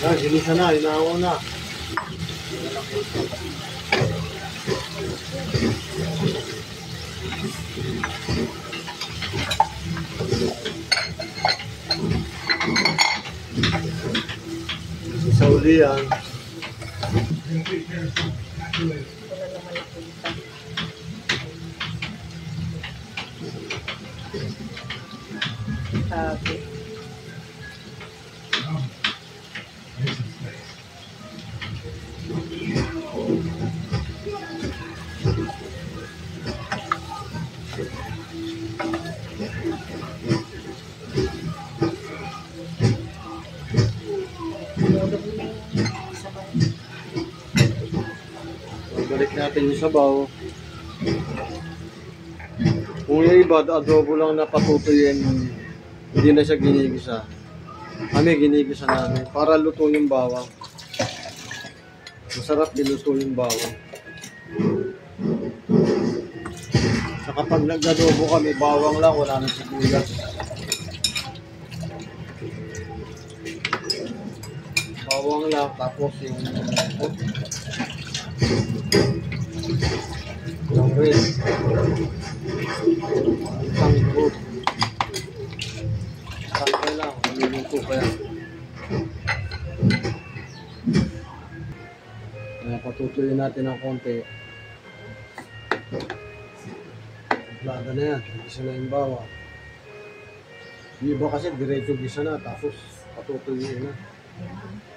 Yan, ginisa na, inahaw na. Sa uli yan. Sabi. Balik natin yung sabaw. Kung yung iba, adobo lang na patutuyin, hindi na siya ginigisa. Kami ginigisa namin para luto yung bawang. Masarap diluto yung bawang. So kapag nag-adobo kami, bawang lang, wala nang sibuyas. Bawang lang, tapos yung red. Tanggol. Tanggol lang, niluluto pa yan. Kaya patutuyin natin ng konti. Plada na yan, gisa na yung bawang. Yung iba kasi diretso gisa na, tapos patutuyin na.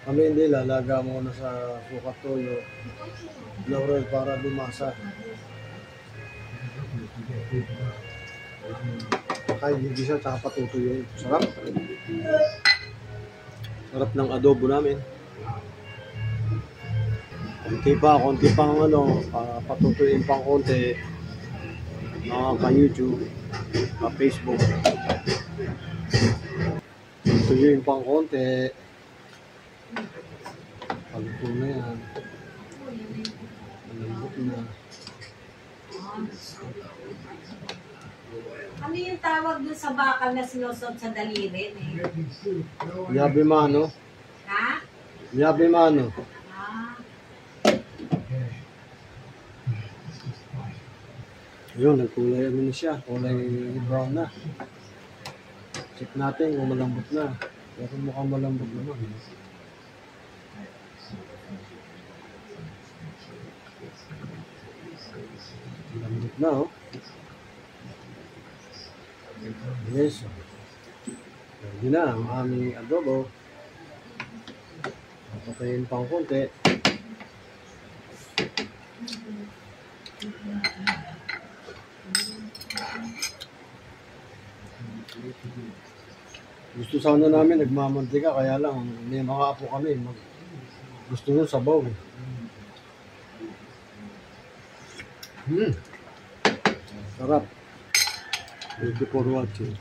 Kami hindi, lalaga muna sa sukat toyo, laurel para lumasa. Kaya hindi siya, tsaka patutuyin. Sarap. Sarap ng adobo namin. Konti pang ano, patutuyin pang konti. Pa-YouTube, pa-Facebook. Patutuyin pang konti. Pagluto na yan. Malambot na. Ano yung tawag dun sa bakal na sinusot sa daliri? Yabimano. Ha? Yabimano. Ah. Yun, nagkulay ano na siya. Kulay brown na. Check natin kung malambot na. Pero mukhang malambot naman. Malambot na, oh. Yes. Pwede na ang aming adobo. Papatayin pang konti. Gusto sana namin nagmamantika, kaya lang may mga apo kami. Gusto nyo sabaw. Sarap. Thank you for watching.